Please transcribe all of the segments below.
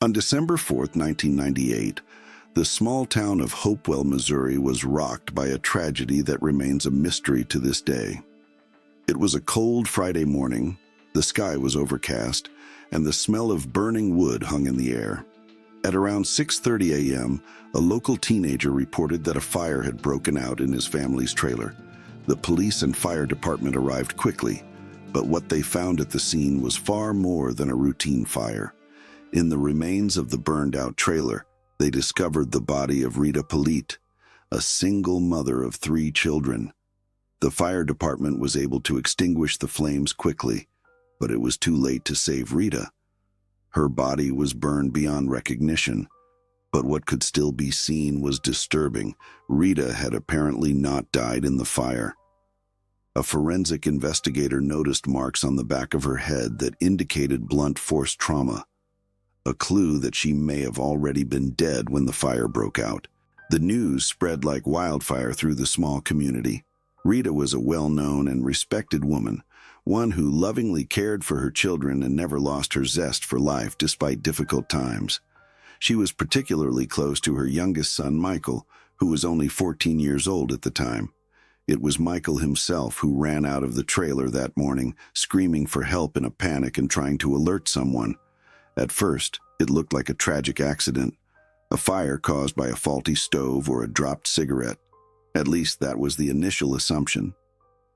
On December 4, 1998, the small town of Hopewell, Missouri was rocked by a tragedy that remains a mystery to this day. It was a cold Friday morning, the sky was overcast, and the smell of burning wood hung in the air. At around 6:30 a.m., a local teenager reported that a fire had broken out in his family's trailer. The police and fire department arrived quickly, but what they found at the scene was far more than a routine fire. In the remains of the burned-out trailer, they discovered the body of Rita Polite, a single mother of 3 children. The fire department was able to extinguish the flames quickly, but it was too late to save Rita. Her body was burned beyond recognition, but what could still be seen was disturbing. Rita had apparently not died in the fire. A forensic investigator noticed marks on the back of her head that indicated blunt force trauma, a clue that she may have already been dead when the fire broke out. The news spread like wildfire through the small community. Rita was a well-known and respected woman, one who lovingly cared for her children and never lost her zest for life despite difficult times. She was particularly close to her youngest son, Michael, who was only 14 years old at the time. It was Michael himself who ran out of the trailer that morning, screaming for help in a panic and trying to alert someone. At first, it looked like a tragic accident, a fire caused by a faulty stove or a dropped cigarette. At least that was the initial assumption.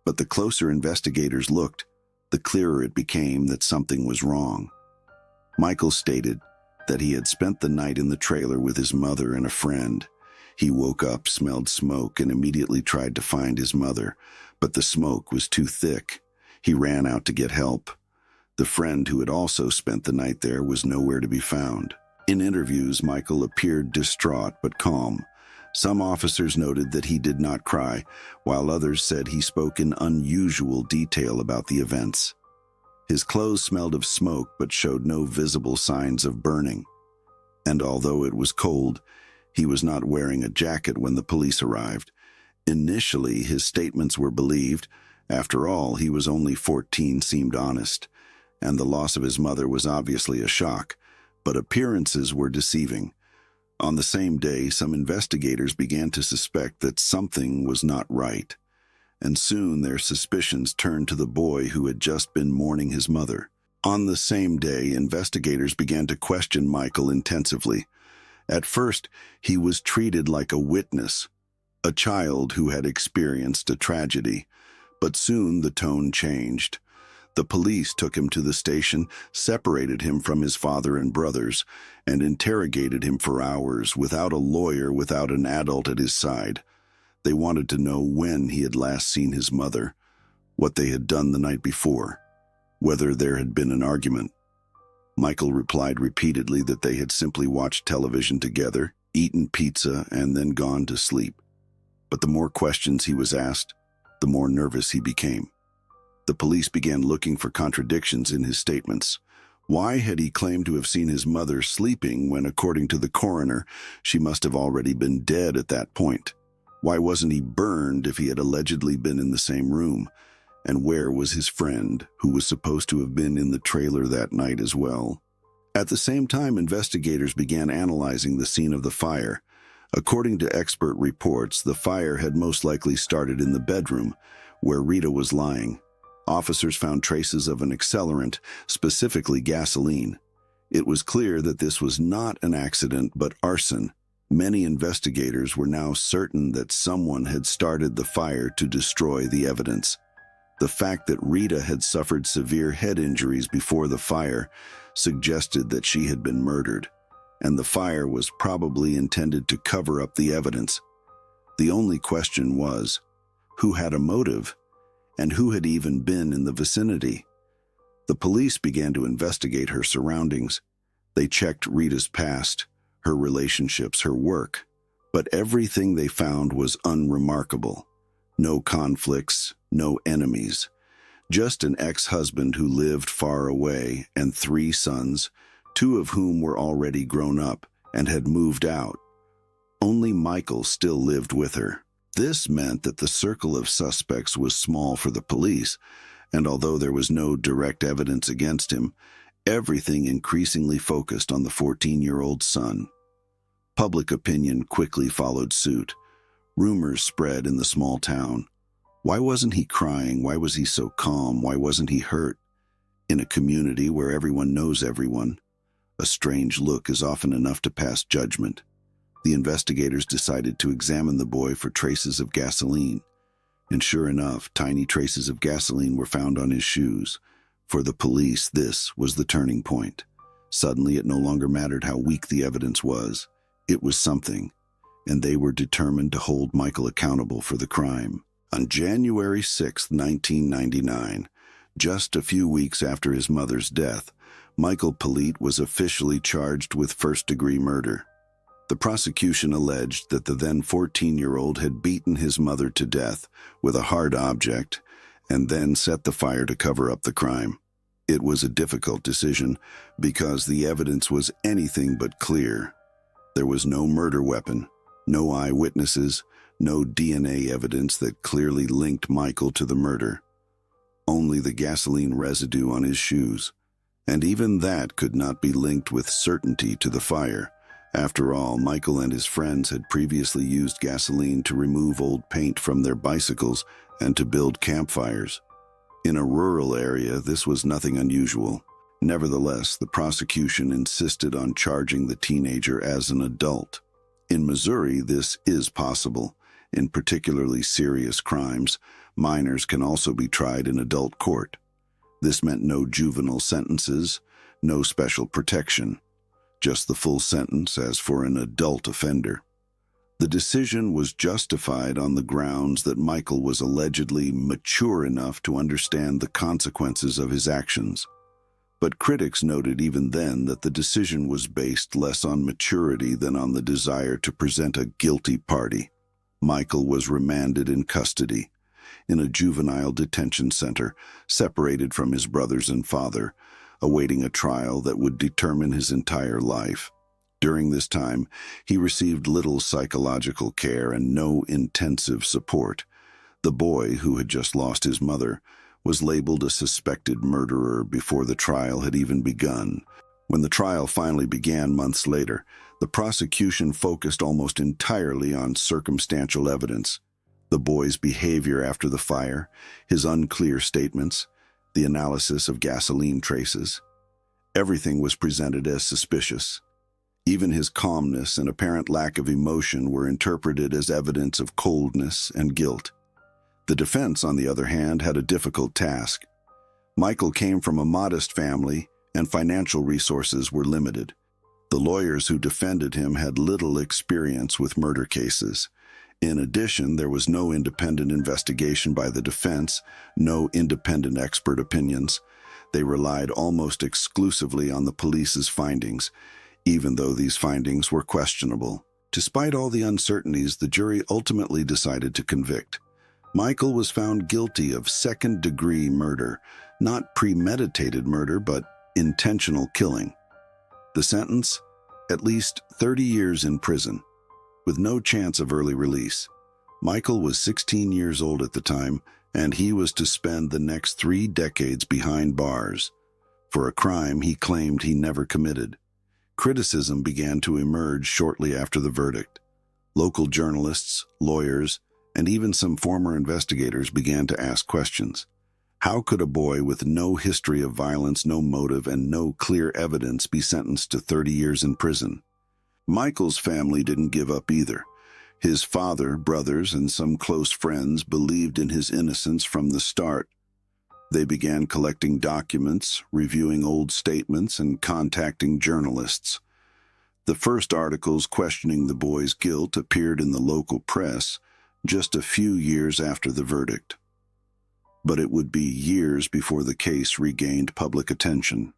But the closer investigators looked, the clearer it became that something was wrong. Michael stated that he had spent the night in the trailer with his mother and a friend. He woke up, smelled smoke, and immediately tried to find his mother, but the smoke was too thick. He ran out to get help. The friend who had also spent the night there was nowhere to be found. In interviews, Michael appeared distraught but calm. Some officers noted that he did not cry, while others said he spoke in unusual detail about the events. His clothes smelled of smoke but showed no visible signs of burning. And although it was cold, he was not wearing a jacket when the police arrived. Initially, his statements were believed. After all, he was only 14, seemed honest, and the loss of his mother was obviously a shock, but appearances were deceiving. On the same day, some investigators began to suspect that something was not right, and soon their suspicions turned to the boy who had just been mourning his mother. On the same day, investigators began to question Michael intensively. At first, he was treated like a witness, a child who had experienced a tragedy, but soon the tone changed. The police took him to the station, separated him from his father and brothers, and interrogated him for hours without a lawyer, without an adult at his side. They wanted to know when he had last seen his mother, what they had done the night before, whether there had been an argument. Michael replied repeatedly that they had simply watched television together, eaten pizza, and then gone to sleep. But the more questions he was asked, the more nervous he became. The police began looking for contradictions in his statements. Why had he claimed to have seen his mother sleeping when, according to the coroner, she must have already been dead at that point? Why wasn't he burned if he had allegedly been in the same room? And where was his friend, who was supposed to have been in the trailer that night as well? At the same time, investigators began analyzing the scene of the fire. According to expert reports, the fire had most likely started in the bedroom, where Rita was lying. Officers found traces of an accelerant, specifically gasoline. It was clear that this was not an accident, but arson. Many investigators were now certain that someone had started the fire to destroy the evidence. The fact that Rita had suffered severe head injuries before the fire suggested that she had been murdered, and the fire was probably intended to cover up the evidence. The only question was, who had a motive? And who had even been in the vicinity? The police began to investigate her surroundings. They checked Rita's past, her relationships, her work, but everything they found was unremarkable. No conflicts, no enemies, just an ex-husband who lived far away and 3 sons, 2 of whom were already grown up and had moved out. Only Michael still lived with her. This meant that the circle of suspects was small for the police, and although there was no direct evidence against him, everything increasingly focused on the 14-year-old son. Public opinion quickly followed suit. Rumors spread in the small town. Why wasn't he crying? Why was he so calm? Why wasn't he hurt? In a community where everyone knows everyone, a strange look is often enough to pass judgment. The investigators decided to examine the boy for traces of gasoline. And sure enough, tiny traces of gasoline were found on his shoes. For the police, this was the turning point. Suddenly, it no longer mattered how weak the evidence was. It was something, and they were determined to hold Michael accountable for the crime. On January 6, 1999, just a few weeks after his mother's death, Michael Polite was officially charged with first-degree murder. The prosecution alleged that the then 14-year-old had beaten his mother to death with a hard object and then set the fire to cover up the crime. It was a difficult decision because the evidence was anything but clear. There was no murder weapon, no eyewitnesses, no DNA evidence that clearly linked Michael to the murder. Only the gasoline residue on his shoes, and even that could not be linked with certainty to the fire. After all, Michael and his friends had previously used gasoline to remove old paint from their bicycles and to build campfires. In a rural area, this was nothing unusual. Nevertheless, the prosecution insisted on charging the teenager as an adult. In Missouri, this is possible. In particularly serious crimes, minors can also be tried in adult court. This meant no juvenile sentences, no special protection, just the full sentence as for an adult offender. The decision was justified on the grounds that Michael was allegedly mature enough to understand the consequences of his actions. But critics noted even then that the decision was based less on maturity than on the desire to present a guilty party. Michael was remanded in custody, in a juvenile detention center, separated from his brothers and father, awaiting a trial that would determine his entire life. During this time, he received little psychological care and no intensive support. The boy, who had just lost his mother, was labeled a suspected murderer before the trial had even begun. When the trial finally began months later, the prosecution focused almost entirely on circumstantial evidence. The boy's behavior after the fire, his unclear statements, the analysis of gasoline traces. Everything was presented as suspicious. Even his calmness and apparent lack of emotion were interpreted as evidence of coldness and guilt. The defense, on the other hand, had a difficult task. Michael came from a modest family, and financial resources were limited. The lawyers who defended him had little experience with murder cases. In addition, there was no independent investigation by the defense, no independent expert opinions. They relied almost exclusively on the police's findings, even though these findings were questionable. Despite all the uncertainties, the jury ultimately decided to convict. Michael was found guilty of second-degree murder, not premeditated murder, but intentional killing. The sentence? At least 30 years in prison, with no chance of early release. Michael was 16 years old at the time, and he was to spend the next 3 decades behind bars for a crime he claimed he never committed. Criticism began to emerge shortly after the verdict. Local journalists, lawyers, and even some former investigators began to ask questions. How could a boy with no history of violence, no motive, and no clear evidence be sentenced to 30 years in prison? Michael's family didn't give up either. His father, brothers, and some close friends believed in his innocence from the start. They began collecting documents, reviewing old statements, and contacting journalists. The first articles questioning the boy's guilt appeared in the local press just a few years after the verdict. But it would be years before the case regained public attention.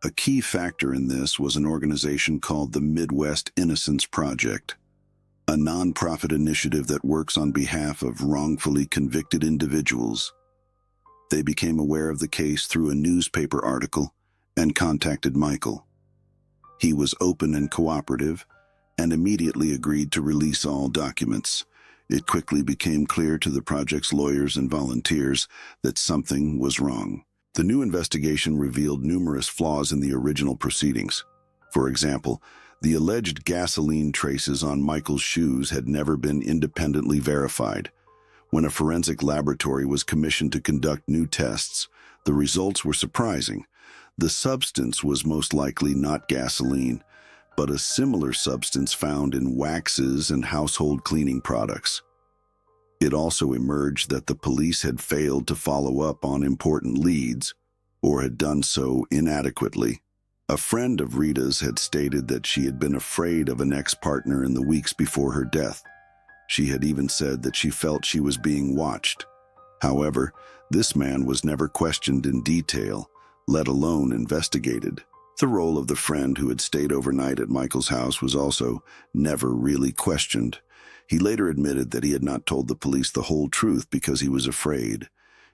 A key factor in this was an organization called the Midwest Innocence Project, a nonprofit initiative that works on behalf of wrongfully convicted individuals. They became aware of the case through a newspaper article and contacted Michael. He was open and cooperative and immediately agreed to release all documents. It quickly became clear to the project's lawyers and volunteers that something was wrong. The new investigation revealed numerous flaws in the original proceedings. For example, the alleged gasoline traces on Michael's shoes had never been independently verified. When a forensic laboratory was commissioned to conduct new tests, the results were surprising. The substance was most likely not gasoline, but a similar substance found in waxes and household cleaning products. It also emerged that the police had failed to follow up on important leads, or had done so inadequately. A friend of Rita's had stated that she had been afraid of an ex-partner in the weeks before her death. She had even said that she felt she was being watched. However, this man was never questioned in detail, let alone investigated. The role of the friend who had stayed overnight at Michael's house was also never really questioned. He later admitted that he had not told the police the whole truth because he was afraid.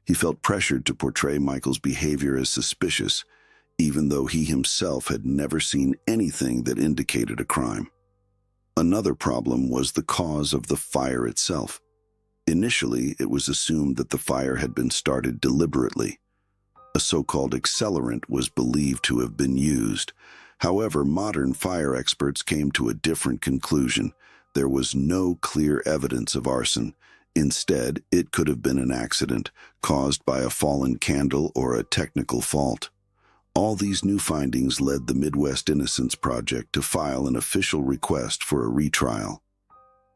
He felt pressured to portray Michael's behavior as suspicious, even though he himself had never seen anything that indicated a crime. Another problem was the cause of the fire itself. Initially, it was assumed that the fire had been started deliberately. A so-called accelerant was believed to have been used. However, modern fire experts came to a different conclusion. There was no clear evidence of arson. Instead, it could have been an accident caused by a fallen candle or a technical fault. All these new findings led the Midwest Innocence Project to file an official request for a retrial.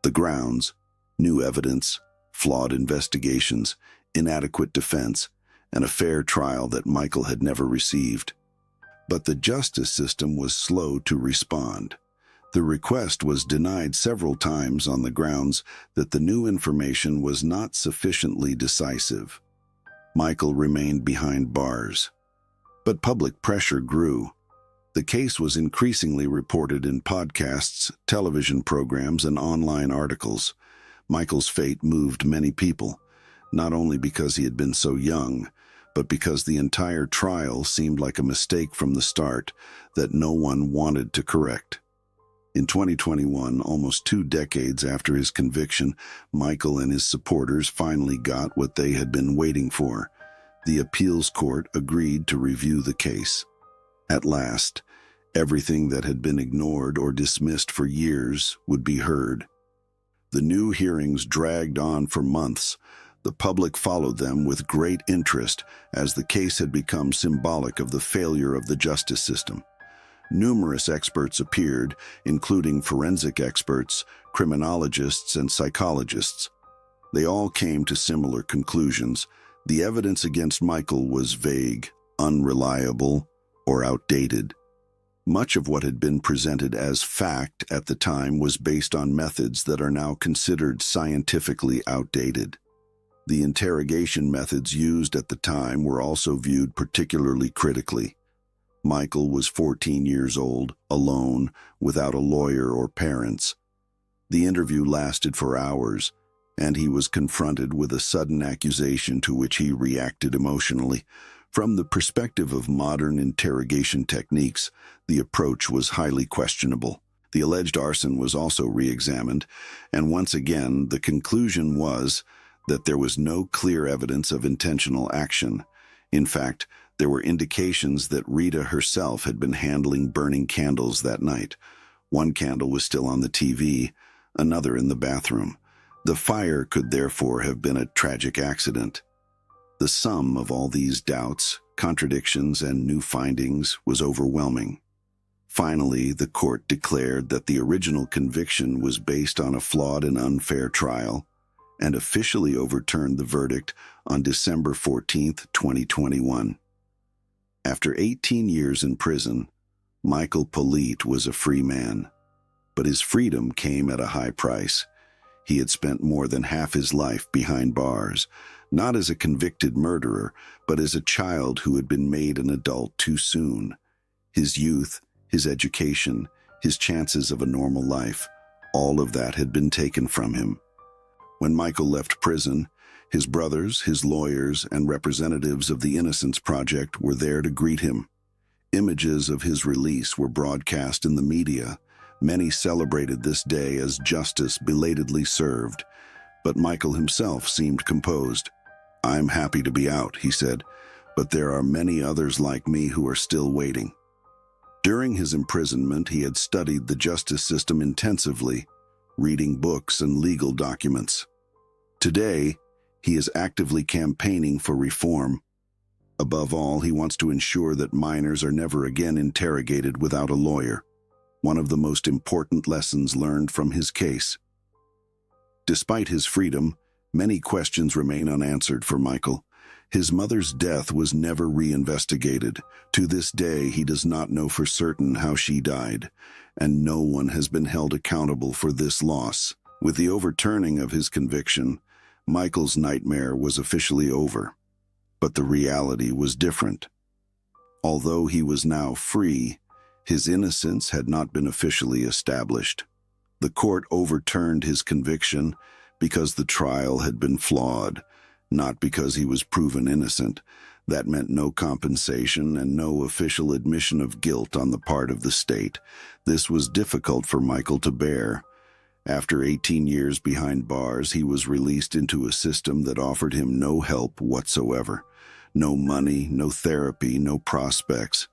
The grounds: new evidence, flawed investigations, inadequate defense, and a fair trial that Michael had never received. But the justice system was slow to respond. The request was denied several times on the grounds that the new information was not sufficiently decisive. Michael remained behind bars. But public pressure grew. The case was increasingly reported in podcasts, television programs, and online articles. Michael's fate moved many people, not only because he had been so young, but because the entire trial seemed like a mistake from the start that no one wanted to correct. In 2021, almost 2 decades after his conviction, Michael and his supporters finally got what they had been waiting for. The appeals court agreed to review the case. At last, everything that had been ignored or dismissed for years would be heard. The new hearings dragged on for months. The public followed them with great interest as the case had become symbolic of the failure of the justice system. Numerous experts appeared, including forensic experts, criminologists, and psychologists. They all came to similar conclusions. The evidence against Michael was vague, unreliable, or outdated. Much of what had been presented as fact at the time was based on methods that are now considered scientifically outdated. The interrogation methods used at the time were also viewed particularly critically. Michael was 14 years old, alone, without a lawyer or parents. The interview lasted for hours, and he was confronted with a sudden accusation to which he reacted emotionally. From the perspective of modern interrogation techniques, the approach was highly questionable. The alleged arson was also re-examined, and once again the conclusion was that there was no clear evidence of intentional action. In fact, there were indications that Rita herself had been handling burning candles that night. One candle was still on the TV, another in the bathroom. The fire could therefore have been a tragic accident. The sum of all these doubts, contradictions, and new findings was overwhelming. Finally, the court declared that the original conviction was based on a flawed and unfair trial, and officially overturned the verdict on December 14, 2021. After 18 years in prison, Michael Polite was a free man. But his freedom came at a high price. He had spent more than half his life behind bars, not as a convicted murderer, but as a child who had been made an adult too soon. His youth, his education, his chances of a normal life, all of that had been taken from him. When Michael left prison, his brothers, his lawyers, and representatives of the Innocence Project were there to greet him. Images of his release were broadcast in the media. Many celebrated this day as justice belatedly served, but Michael himself seemed composed. "I'm happy to be out," he said, but there are many others like me who are still waiting. During his imprisonment, he had studied the justice system intensively, reading books and legal documents. Today, he is actively campaigning for reform. Above all, he wants to ensure that minors are never again interrogated without a lawyer, one of the most important lessons learned from his case. Despite his freedom, many questions remain unanswered for Michael. His mother's death was never reinvestigated. To this day, he does not know for certain how she died, and no one has been held accountable for this loss. With the overturning of his conviction, Michael's nightmare was officially over. But the reality was different. Although he was now free, his innocence had not been officially established. The court overturned his conviction because the trial had been flawed, not because he was proven innocent. That meant no compensation and no official admission of guilt on the part of the state. This was difficult for Michael to bear. After 18 years behind bars, he was released into a system that offered him no help whatsoever. No money, no therapy, no prospects.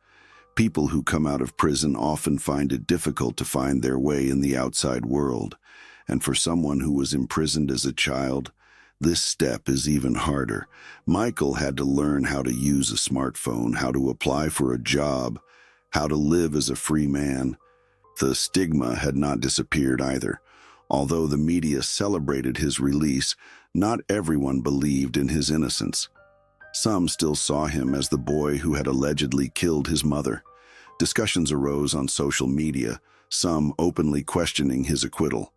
People who come out of prison often find it difficult to find their way in the outside world. And for someone who was imprisoned as a child, this step is even harder. Michael had to learn how to use a smartphone, how to apply for a job, how to live as a free man. The stigma had not disappeared either. Although the media celebrated his release, not everyone believed in his innocence. Some still saw him as the boy who had allegedly killed his mother. Discussions arose on social media, some openly questioning his acquittal.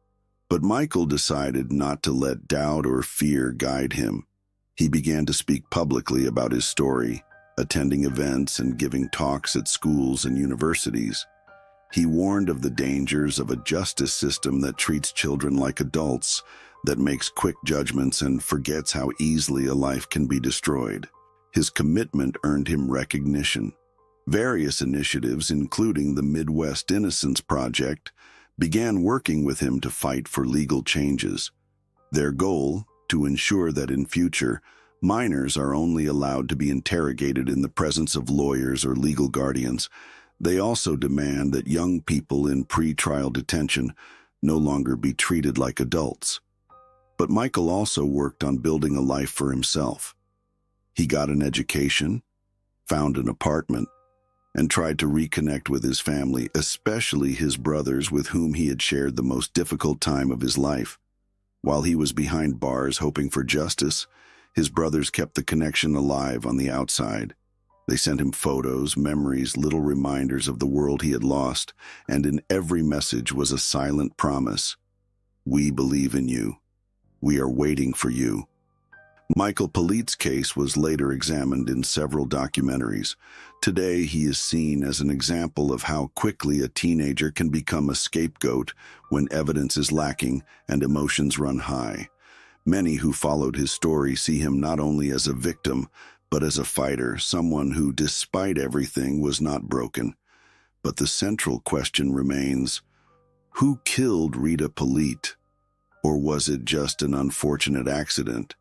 But Michael decided not to let doubt or fear guide him. He began to speak publicly about his story, attending events and giving talks at schools and universities. He warned of the dangers of a justice system that treats children like adults, that makes quick judgments and forgets how easily a life can be destroyed. His commitment earned him recognition. Various initiatives, including the Midwest Innocence Project, began working with him to fight for legal changes. Their goal, to ensure that in future, minors are only allowed to be interrogated in the presence of lawyers or legal guardians. They also demand that young people in pre-trial detention no longer be treated like adults. But Michael also worked on building a life for himself. He got an education, found an apartment, and tried to reconnect with his family, especially his brothers with whom he had shared the most difficult time of his life. While he was behind bars hoping for justice, his brothers kept the connection alive on the outside. They sent him photos, memories, little reminders of the world he had lost, and in every message was a silent promise. "We believe in you. We are waiting for you." Michael Polite's case was later examined in several documentaries. Today, he is seen as an example of how quickly a teenager can become a scapegoat when evidence is lacking and emotions run high. Many who followed his story see him not only as a victim, but as a fighter, someone who, despite everything, was not broken. But the central question remains, who killed Rita Polite? Or was it just an unfortunate accident?